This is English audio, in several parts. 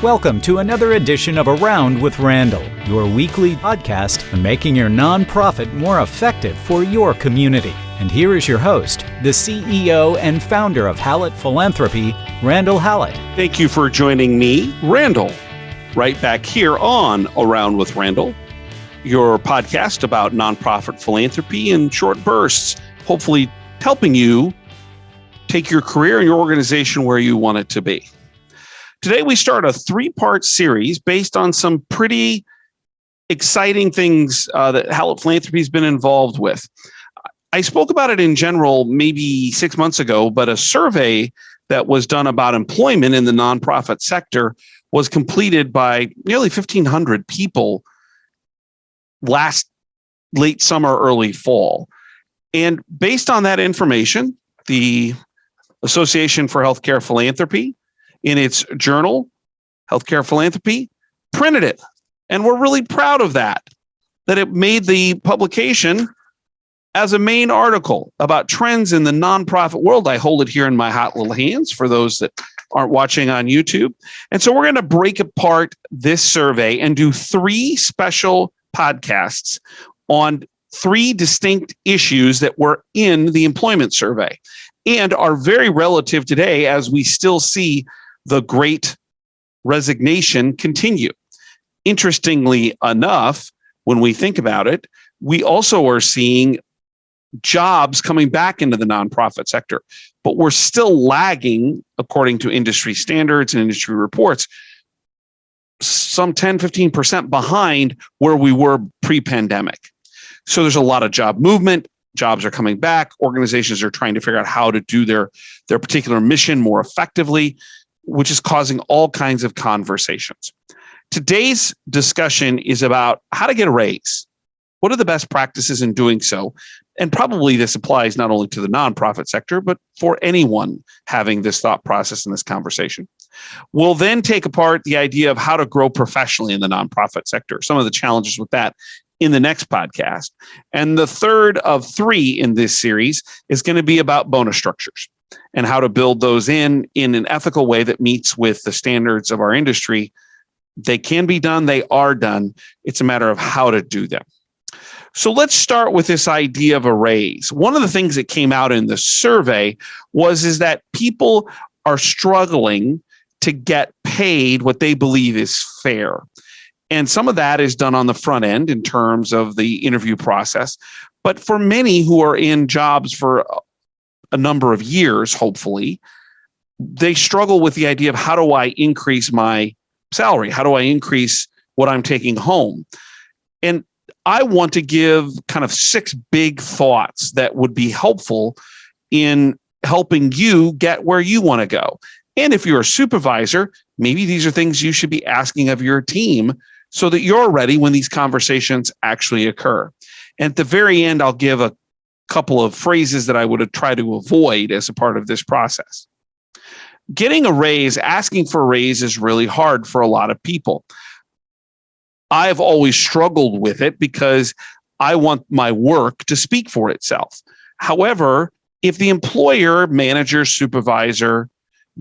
Welcome to another edition of Around with Randall, your weekly podcast on making your nonprofit more effective for your community. And here is your host, the CEO and founder of Hallett Philanthropy, Randall Hallett. Thank you for joining me, Randall, right back here on Around with Randall, your podcast about nonprofit philanthropy in short bursts, hopefully helping you take your career and your organization where you want it to be. Today, we start a three-part series based on some pretty exciting things that Hallett Philanthropy has been involved with. I spoke about it in general maybe 6 months ago, but a survey that was done about employment in the nonprofit sector was completed by nearly 1,500 people last late summer, early fall. And based on that information, the Association for Healthcare Philanthropy, in its journal, Healthcare Philanthropy, printed it. And we're really proud of that it made the publication as a main article about trends in the nonprofit world. I hold it here in my hot little hands for those that aren't watching on YouTube. And so we're going to break apart this survey and do three special podcasts on three distinct issues that were in the employment survey and are very relative today as we still see the Great Resignation continue. Interestingly enough, when we think about it, we also are seeing jobs coming back into the nonprofit sector, but we're still lagging, according to industry standards and industry reports, some 10, 15% behind where we were pre-pandemic. So there's a lot of job movement. Jobs are coming back. Organizations are trying to figure out how to do their particular mission more effectively, which is causing all kinds of conversations. Today's discussion is about how to get a raise. What are the best practices in doing so? And probably this applies not only to the nonprofit sector, but for anyone having this thought process in this conversation. We'll then take apart the idea of how to grow professionally in the nonprofit sector, some of the challenges with that in the next podcast. And the third of three in this series is going to be about bonus structures and how to build those in an ethical way that meets with the standards of our industry. They can be done. They are done. It's a matter of how to do them. So let's start with this idea of a raise. One of the things that came out in the survey is that people are struggling to get paid what they believe is fair. And some of that is done on the front end in terms of the interview process. But for many who are in jobs for a number of years, hopefully, they struggle with the idea of how do I increase my salary? How do I increase what I'm taking home? And I want to give kind of 6 big thoughts that would be helpful in helping you get where you want to go. And if you're a supervisor, maybe these are things you should be asking of your team so that you're ready when these conversations actually occur. And at the very end, I'll give a couple of phrases that I would try to avoid as a part of this process. Getting a raise, asking for a raise is really hard for a lot of people. I've always struggled with it because I want my work to speak for itself. However, if the employer, manager, supervisor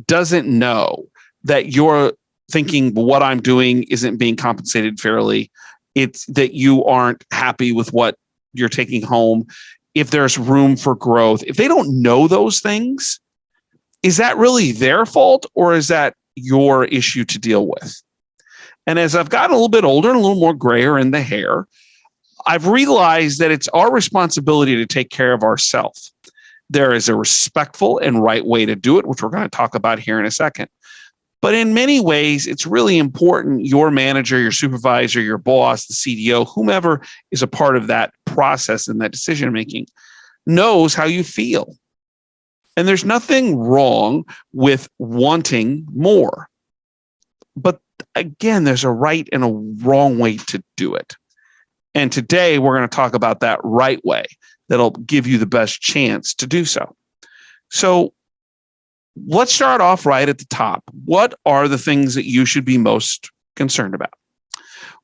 doesn't know that you're thinking what I'm doing isn't being compensated fairly, it's that you aren't happy with what you're taking home, if there's room for growth, if they don't know those things, is that really their fault or is that your issue to deal with? And as I've gotten a little bit older and a little more grayer in the hair, I've realized that it's our responsibility to take care of ourselves. There is a respectful and right way to do it, which we're going to talk about here in a second. But in many ways, it's really important your manager, your supervisor, your boss, the CDO, whomever is a part of that process and that decision-making knows how you feel. And there's nothing wrong with wanting more. But again, there's a right and a wrong way to do it. And today we're going to talk about that right way that'll give you the best chance to do so. So let's start off right at the top. What are the things that you should be most concerned about?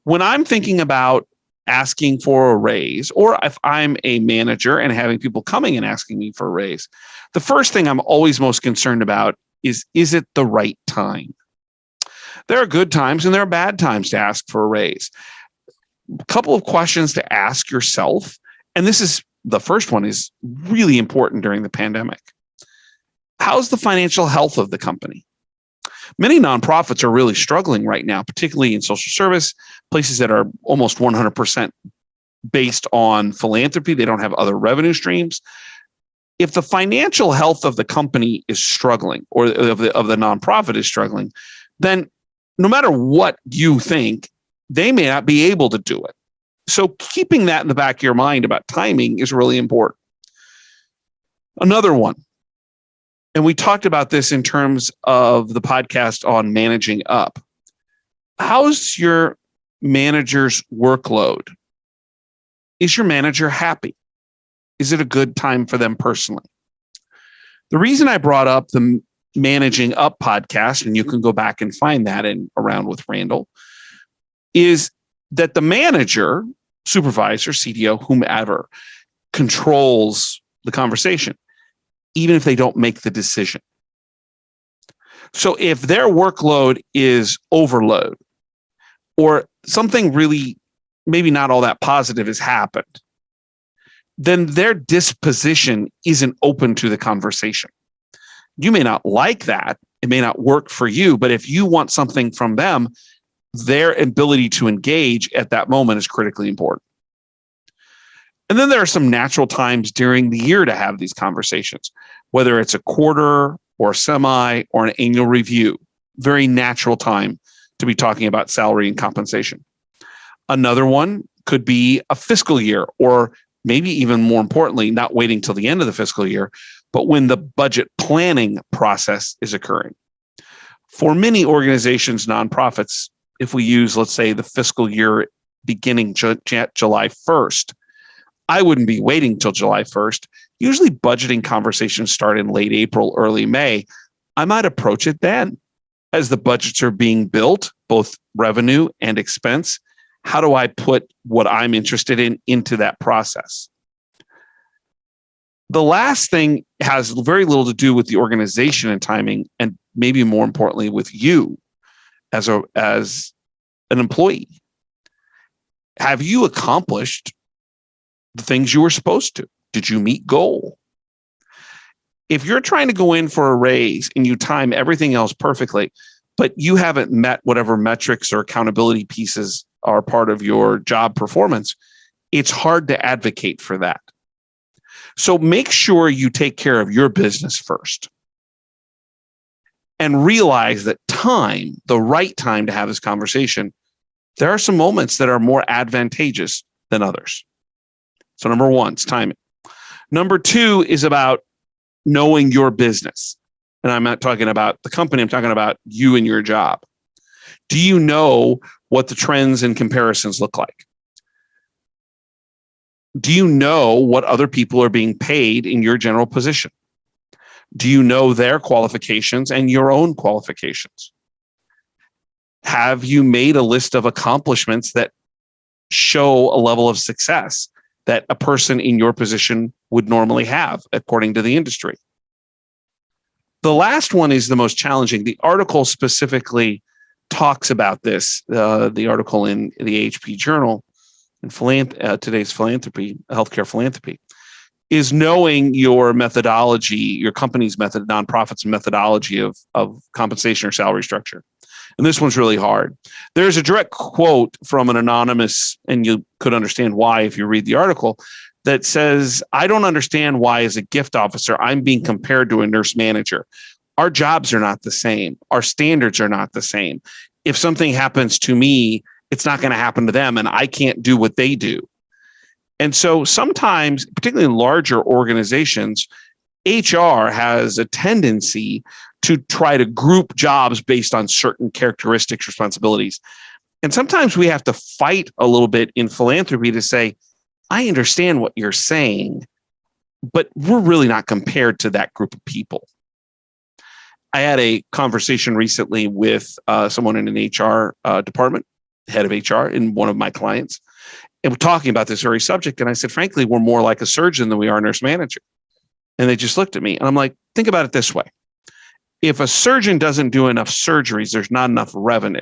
When I'm thinking about asking for a raise, or if I'm a manager and having people coming and asking me for a raise, the first thing I'm always most concerned about is it the right time? There are good times and there are bad times to ask for a raise. A couple of questions to ask yourself, and the first one is really important during the pandemic. How's the financial health of the company? Many nonprofits are really struggling right now, particularly in social service, places that are almost 100% based on philanthropy. They don't have other revenue streams. If the financial health of the company is struggling, or of the nonprofit is struggling, then no matter what you think, they may not be able to do it. So keeping that in the back of your mind about timing is really important. Another one, and we talked about this in terms of the podcast on managing up. How's your manager's workload? Is your manager happy? Is it a good time for them personally? The reason I brought up the Managing Up podcast, and you can go back and find that in Around with Randall, is that the manager, supervisor, CDO, whomever, controls the conversation, even if they don't make the decision. So if their workload is overload, or something really maybe not all that positive has happened, then their disposition isn't open to the conversation. You may not like that. It may not work for you, but if you want something from them, their ability to engage at that moment is critically important. And then there are some natural times during the year to have these conversations, whether it's a quarter or semi or an annual review. Very natural time to be talking about salary and compensation. Another one could be a fiscal year, or maybe even more importantly, not waiting till the end of the fiscal year, but when the budget planning process is occurring. For many organizations, nonprofits, if we use, let's say, the fiscal year beginning July 1st, I wouldn't be waiting till July 1st. Usually budgeting conversations start in late April, early May. I might approach it then. As the budgets are being built, both revenue and expense, how do I put what I'm interested in into that process? The last thing has very little to do with the organization and timing, and maybe more importantly with you as an employee. Have you accomplished the things you were supposed to? Did you meet goal? If you're trying to go in for a raise and you time everything else perfectly, but you haven't met whatever metrics or accountability pieces are part of your job performance, it's hard to advocate for that. So make sure you take care of your business first and realize that time, the right time to have this conversation, there are some moments that are more advantageous than others. So number one, it's timing. Number two is about knowing your business. And I'm not talking about the company, I'm talking about you and your job. Do you know what the trends and comparisons look like? Do you know what other people are being paid in your general position? Do you know their qualifications and your own qualifications? Have you made a list of accomplishments that show a level of success that a person in your position would normally have according to the industry? The last one is the most challenging. The article specifically talks about this, the article in the AHP Journal, in today's philanthropy, healthcare philanthropy, is knowing your methodology, your company's method, nonprofit's methodology of compensation or salary structure. And this one's really hard. There's a direct quote from an anonymous, and you could understand why if you read the article, that says, I don't understand why as a gift officer, I'm being compared to a nurse manager. Our jobs are not the same. Our standards are not the same. If something happens to me, it's not going to happen to them, and I can't do what they do. And so sometimes, particularly in larger organizations, HR has a tendency to try to group jobs based on certain characteristics, responsibilities. And sometimes we have to fight a little bit in philanthropy to say, I understand what you're saying, but we're really not compared to that group of people. I had a conversation recently with someone in an HR department, head of HR in one of my clients, and we're talking about this very subject. And I said, frankly, we're more like a surgeon than we are a nurse manager. And they just looked at me and I'm like, think about it this way. If a surgeon doesn't do enough surgeries, there's not enough revenue,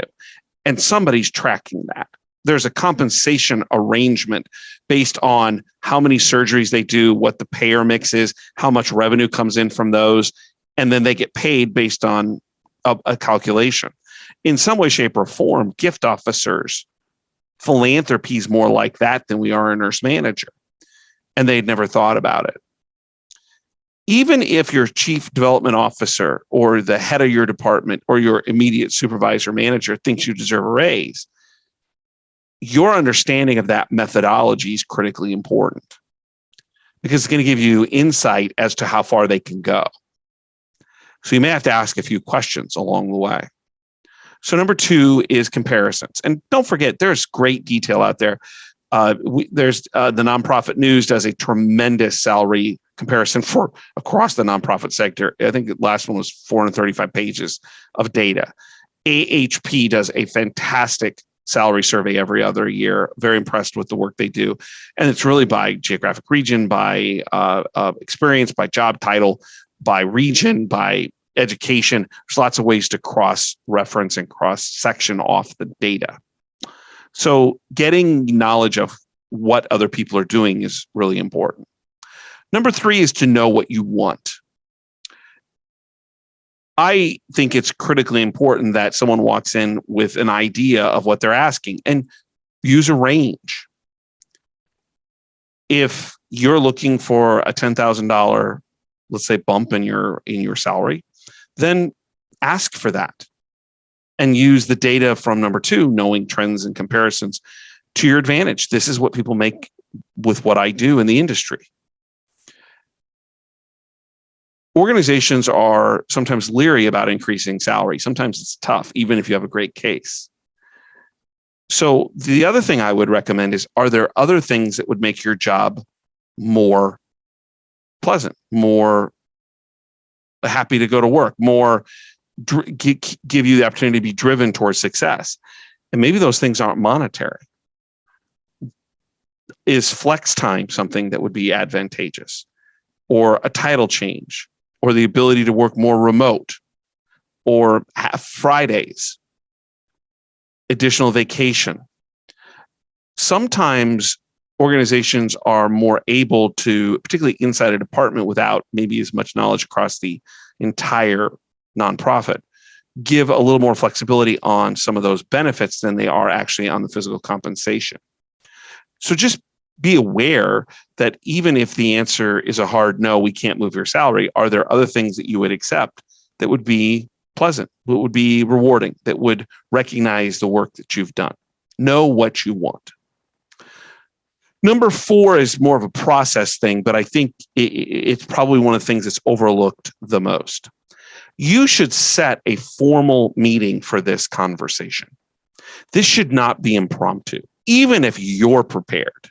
and somebody's tracking that. There's a compensation arrangement based on how many surgeries they do, what the payer mix is, how much revenue comes in from those, and then they get paid based on a calculation. In some way, shape, or form, gift officers, philanthropy is more like that than we are a nurse manager, and they'd never thought about it. Even if your chief development officer or the head of your department or your immediate supervisor manager thinks you deserve a raise, your understanding of that methodology is critically important because it's going to give you insight as to how far they can go. So you may have to ask a few questions along the way. So number 2 is comparisons. And don't forget, there's great detail out there. There's the Nonprofit News does a tremendous salary comparison for across the nonprofit sector. I think the last one was 435 pages of data. AHP does a fantastic salary survey every other year. Very impressed with the work they do. And it's really by geographic region, by experience, by job title, by region, by education. There's lots of ways to cross-reference and cross-section off the data. So getting knowledge of what other people are doing is really important. Number 3 is to know what you want. I think it's critically important that someone walks in with an idea of what they're asking and use a range. If you're looking for a $10,000, let's say, bump in your salary, then ask for that and use the data from number 2, knowing trends and comparisons, to your advantage. This is what people make with what I do in the industry. Organizations are sometimes leery about increasing salary. Sometimes it's tough, even if you have a great case. So the other thing I would recommend is, are there other things that would make your job more pleasant, more happy to go to work, more give you the opportunity to be driven towards success? And maybe those things aren't monetary. Is flex time something that would be advantageous, or a title change, or the ability to work more remote, or have Fridays, additional vacation? Sometimes organizations are more able to, particularly inside a department without maybe as much knowledge across the entire nonprofit, give a little more flexibility on some of those benefits than they are actually on the physical compensation. So just be aware that even if the answer is a hard no, we can't move your salary, are there other things that you would accept that would be pleasant, that would be rewarding, that would recognize the work that you've done? Know what you want. Number 4 is more of a process thing, but I think it's probably one of the things that's overlooked the most. You should set a formal meeting for this conversation. This should not be impromptu. Even if you're prepared,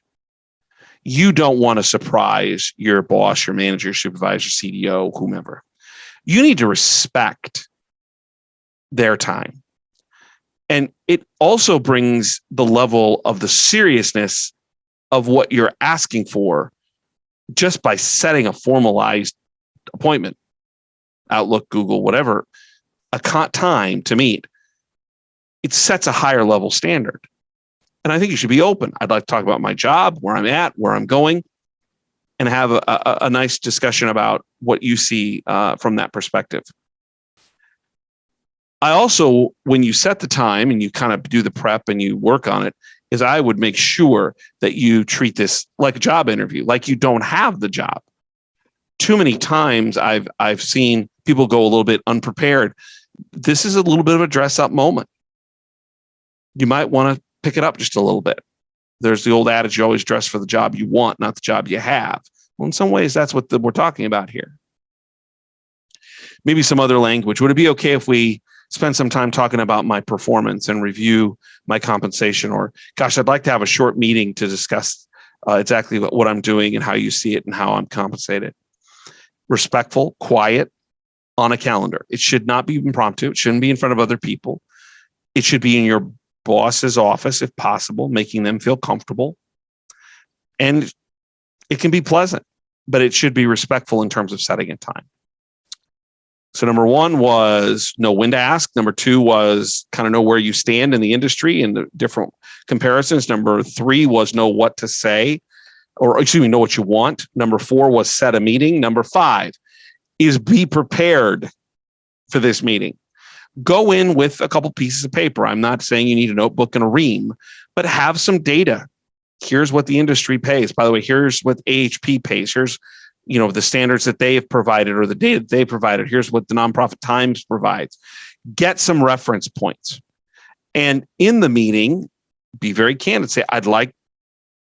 you don't want to surprise your boss, your manager, supervisor, CDO, whomever. You need to respect their time. And it also brings the level of the seriousness of what you're asking for just by setting a formalized appointment, Outlook, Google, whatever, a time to meet. It sets a higher level standard. And I think you should be open. I'd like to talk about my job, where I'm at, where I'm going, and have a nice discussion about what you see from that perspective. I also, when you set the time and you kind of do the prep and you work on it, is I would make sure that you treat this like a job interview, like you don't have the job. Too many times I've seen people go a little bit unprepared. This is a little bit of a dress up moment. You might want to pick it up just a little bit. There's the old adage, you always dress for the job you want, not the job you have. Well, in some ways, that's what we're talking about here. Maybe some other language. Would it be okay if we spend some time talking about my performance and review my compensation? Or, gosh, I'd like to have a short meeting to discuss exactly what I'm doing and how you see it and how I'm compensated. Respectful, quiet, on a calendar. It should not be impromptu. It shouldn't be in front of other people. It should be in your boss's office, if possible, making them feel comfortable. And it can be pleasant, but it should be respectful in terms of setting a time. So number one was know when to ask. Number two was kind of know where you stand in the industry and the different comparisons. Number three was know what to say, or excuse me, know what you want. Number four was set a meeting. Number five is be prepared for this meeting. Go in with a couple pieces of paper. I'm not saying you need a notebook and a ream, but have some data. Here's what the industry pays. By the way, here's what AHP pays. Here's the standards that they have provided or the data that they provided. Here's what the Nonprofit Times provides. Get some reference points. And in the meeting, be very candid. Say, I'd like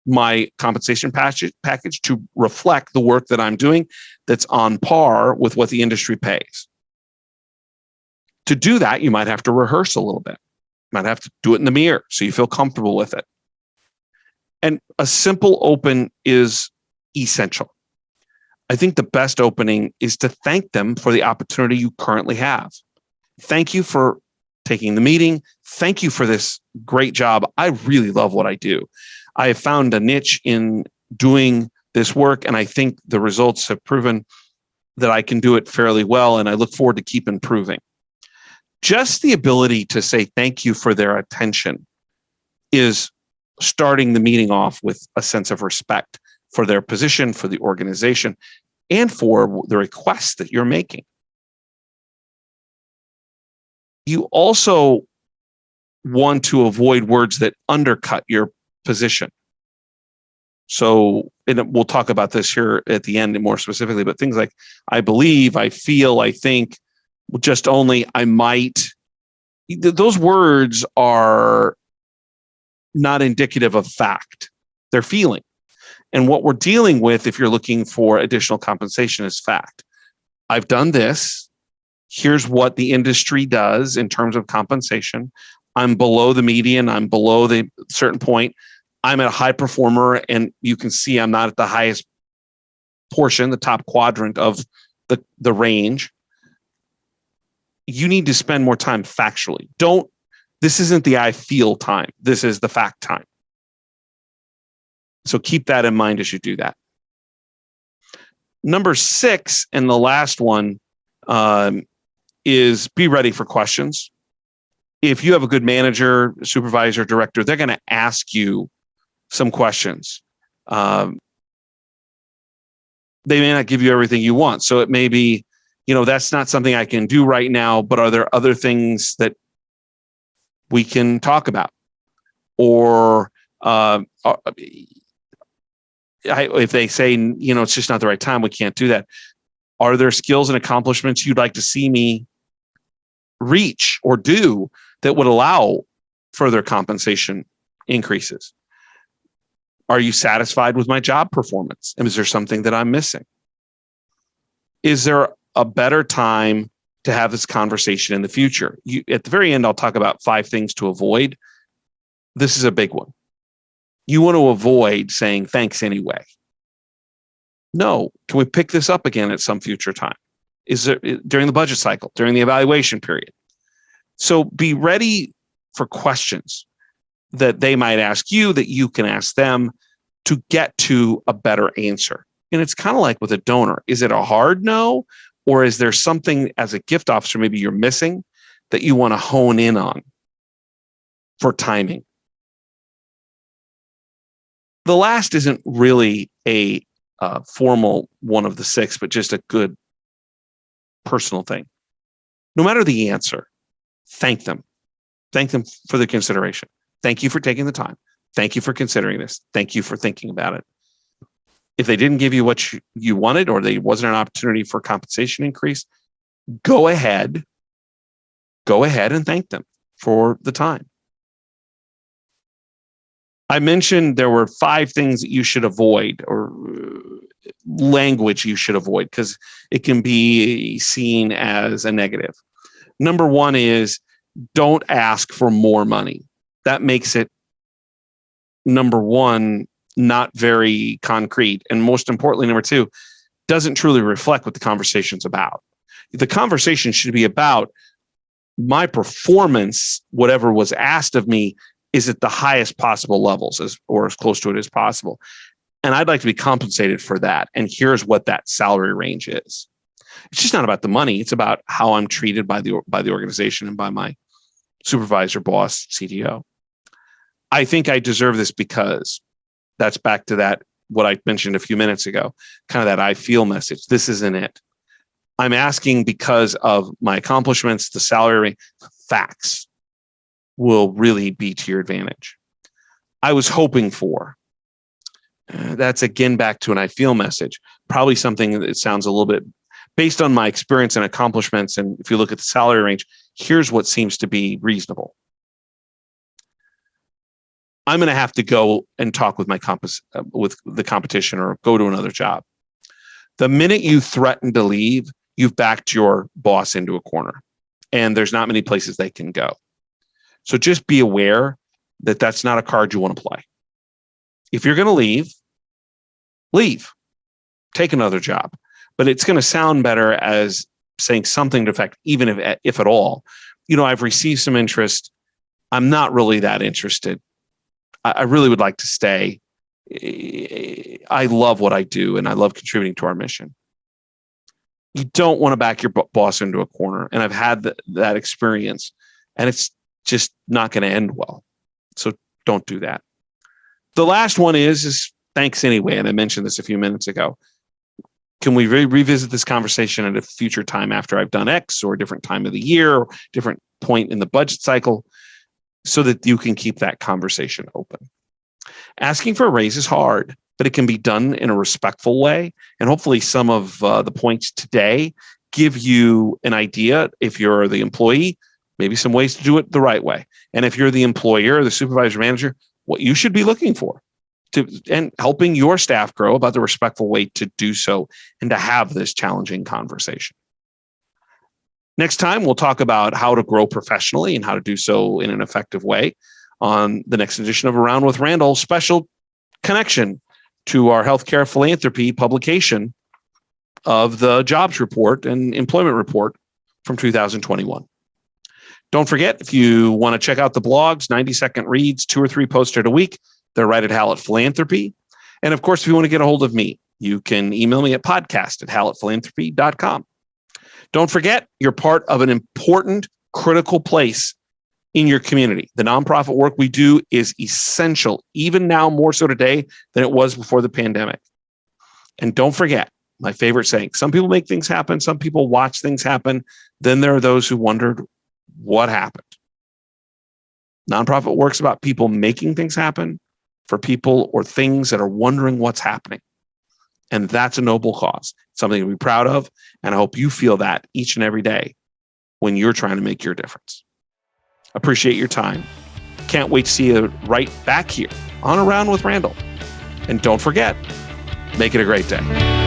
my compensation package to reflect the work that I'm doing that's on par with what the industry pays. To do that, you might have to rehearse a little bit. You might have to do it in the mirror so you feel comfortable with it. And a simple open is essential. I think the best opening is to thank them for the opportunity you currently have. Thank you for taking the meeting. Thank you for this great job. I really love what I do. I have found a niche in doing this work, and I think the results have proven that I can do it fairly well, and I look forward to keep improving. Just the ability to say thank you for their attention is starting the meeting off with a sense of respect for their position, for the organization, and for the requests that you're making. You also want to avoid words that undercut your position. So, and we'll talk about this here at the end more specifically, but things like, I believe, I feel, I think, just only, I might. Those words are not indicative of fact. They're feeling. And what we're dealing with, if you're looking for additional compensation, is fact. I've done this. Here's what the industry does in terms of compensation. I'm below the median. I'm below the certain point. I'm a high performer, and you can see I'm not at the highest portion, the top quadrant of the range. You need to spend more time factually. This isn't the I feel time. This is the fact time. So keep that in mind as you do that. Number 6, and the last one, is be ready for questions. If you have a good manager, supervisor, director, they're going to ask you some questions. They may not give you everything you want. So it may be, that's not something I can do right now, but are there other things that we can talk about? Or if they say, it's just not the right time, we can't do that. Are there skills and accomplishments you'd like to see me reach or do that would allow further compensation increases? Are you satisfied with my job performance? And is there something that I'm missing? Is there a better time to have this conversation in the future? At the very end, I'll talk about 5 things to avoid. This is a big one. You want to avoid saying thanks anyway. No, can we pick this up again at some future time? Is it during the budget cycle, during the evaluation period? So be ready for questions that they might ask you, that you can ask them, to get to a better answer. And it's kind of like with a donor. Is it a hard no? Or is there something as a gift officer maybe you're missing that you want to hone in on for timing? The last isn't really a formal one of the 6, but just a good personal thing. No matter the answer, thank them. Thank them for the consideration. Thank you for taking the time. Thank you for considering this. Thank you for thinking about it. If they didn't give you what you wanted, or there wasn't an opportunity for compensation increase, go ahead and thank them for the time. I mentioned there were 5 things that you should avoid, or language you should avoid, because it can be seen as a negative. Number 1 is don't ask for more money. That makes it, number 1, not very concrete. And most importantly, number 2, doesn't truly reflect what the conversation's about. The conversation should be about my performance, whatever was asked of me, is at the highest possible levels, or as close to it as possible. And I'd like to be compensated for that. And here's what that salary range is. It's just not about the money. It's about how I'm treated by the organization and by my supervisor, boss, CTO. I think I deserve this because that's back to that, what I mentioned a few minutes ago, kind of that I feel message. This isn't it. I'm asking because of my accomplishments, the salary, facts will really be to your advantage. I was hoping for, that's again back to an I feel message, probably something that sounds a little bit based on my experience and accomplishments. And if you look at the salary range, here's what seems to be reasonable. I'm going to have to go and talk with with the competition or go to another job. The minute you threaten to leave, you've backed your boss into a corner, and there's not many places they can go. So just be aware that that's not a card you want to play. If you're going to leave, take another job. But it's going to sound better as saying something to effect, even if at all, I've received some interest. I'm not really that interested. I really would like to stay. I love what I do, and I love contributing to our mission. You don't want to back your boss into a corner. And I've had that experience, and it's just not going to end well. So don't do that. The last one is thanks anyway. And I mentioned this a few minutes ago. Can we revisit this conversation at a future time after I've done X or a different time of the year, or different point in the budget cycle, so that you can keep that conversation open? Asking for a raise is hard, but it can be done in a respectful way. And hopefully some of the points today give you an idea, if you're the employee, maybe some ways to do it the right way. And if you're the employer, the supervisor, manager, what you should be looking for and helping your staff grow about the respectful way to do so and to have this challenging conversation. Next time, we'll talk about how to grow professionally and how to do so in an effective way on the next edition of Around with Randall, special connection to our healthcare philanthropy publication of the jobs report and employment report from 2021. Don't forget, if you want to check out the blogs, 90-second reads, 2 or 3 posted a week, they're right at Hallett Philanthropy. And of course, if you want to get a hold of me, you can email me at podcast@hallettphilanthropy.com. Don't forget, you're part of an important, critical place in your community. The nonprofit work we do is essential, even now more so today than it was before the pandemic. And don't forget, my favorite saying, some people make things happen, some people watch things happen, then there are those who wondered what happened. Nonprofit work's about people making things happen for people or things that are wondering what's happening. And that's a noble cause, something to be proud of. And I hope you feel that each and every day when you're trying to make your difference. Appreciate your time. Can't wait to see you right back here on Around with Randall. And don't forget, make it a great day.